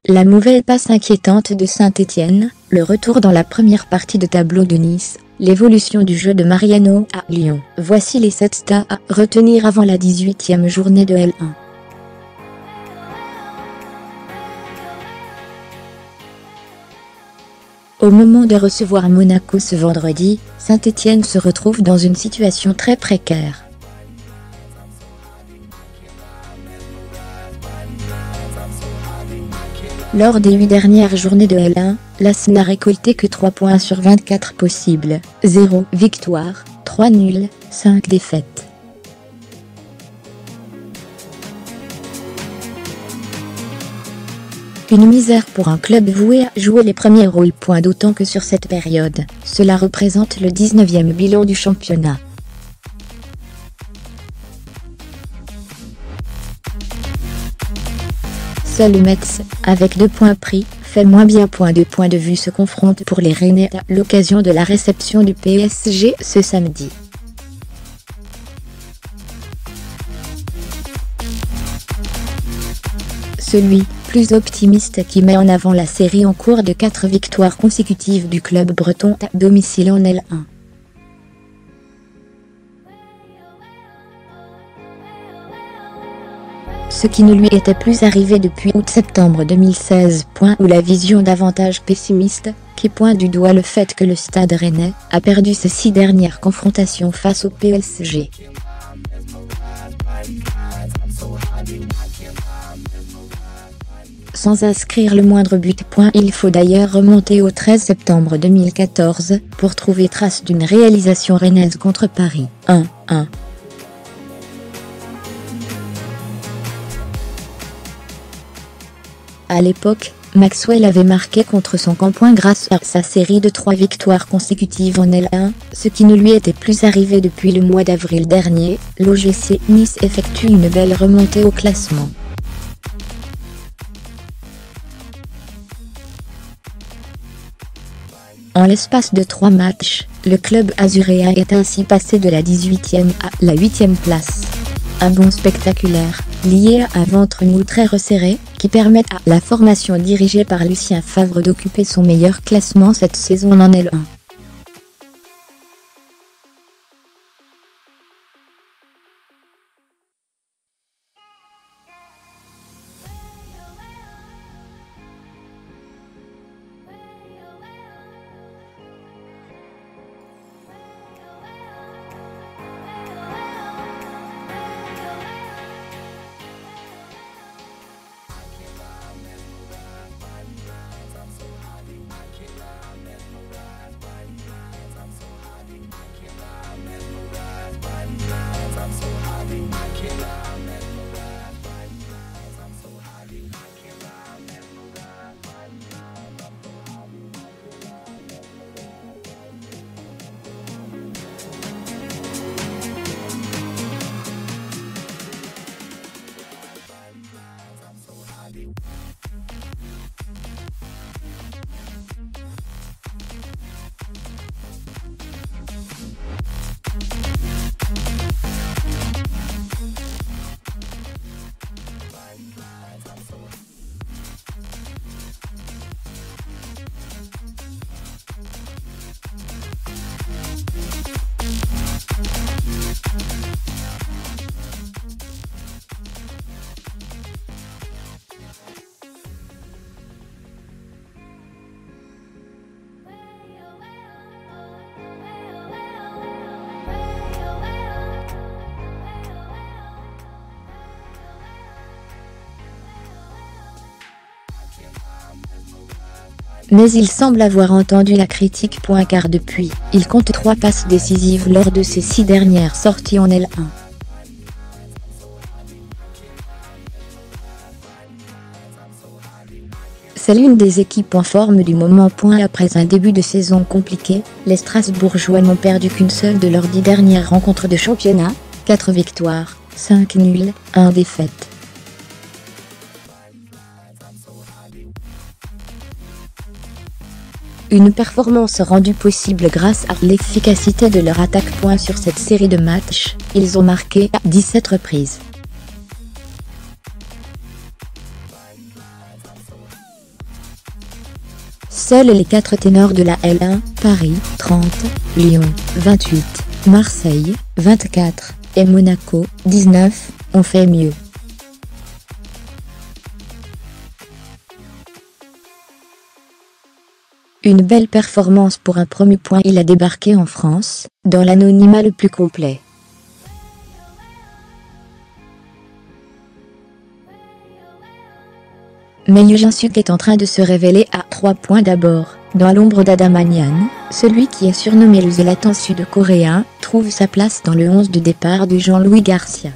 La nouvelle passe inquiétante de Saint-Étienne, le retour dans la première partie de tableau de Nice, l'évolution du jeu de Mariano à Lyon. Voici les 7 stats à retenir avant la 18e journée de L1. Au moment de recevoir Monaco ce vendredi, Saint-Étienne se retrouve dans une situation très précaire. Lors des 8 dernières journées de L1, l'AS n'a récolté que 3 points sur 24 possibles, 0 victoire, 3 nuls, 5 défaites. Une misère pour un club voué à jouer les premiers rôles. D'autant que sur cette période, cela représente le 19e bilan du championnat. Seul le Metz, avec 2 points pris, fait moins bien. De point de vue se confronte pour les Rennais à l'occasion de la réception du PSG ce samedi. Celui, plus optimiste, qui met en avant la série en cours de 4 victoires consécutives du club breton à domicile en L1. Ce qui ne lui était plus arrivé depuis août-septembre 2016. Ou la vision davantage pessimiste, qui pointe du doigt le fait que le Stade Rennais a perdu ses 6 dernières confrontations face au PSG. Sans inscrire le moindre but. Il faut d'ailleurs remonter au 13 septembre 2014 pour trouver trace d'une réalisation rennaise contre Paris, 1-1. À l'époque, Maxwell avait marqué contre son camp grâce à sa série de 3 victoires consécutives en L1, ce qui ne lui était plus arrivé depuis le mois d'avril dernier. L'OGC Nice effectue une belle remontée au classement. En l'espace de 3 matchs, le club azuréen est ainsi passé de la 18e à la 8e place. Un bond spectaculaire, lié à un ventre mou très resserré, qui permet à la formation dirigée par Lucien Favre d'occuper son meilleur classement cette saison en L1. Mais il semble avoir entendu la critique. Car depuis, il compte 3 passes décisives lors de ses 6 dernières sorties en L1. C'est l'une des équipes en forme du moment. Après un début de saison compliqué, les Strasbourgeois n'ont perdu qu'une seule de leurs 10 dernières rencontres de championnat, 4 victoires, 5 nuls, 1 défaite. Une performance rendue possible grâce à l'efficacité de leur attaque. Sur cette série de matchs, ils ont marqué à 17 reprises. Seuls les 4 ténors de la L1, Paris, 30, Lyon, 28, Marseille, 24, et Monaco, 19, ont fait mieux. Une belle performance pour un premier point. Il a débarqué en France, dans l'anonymat le plus complet. Mais Yujinsuk est en train de se révéler à 3 points d'abord. Dans l'ombre d'Adamanian, celui qui est surnommé le Zlatan sud-coréen, trouve sa place dans le 11 de départ de Jean-Louis Garcia.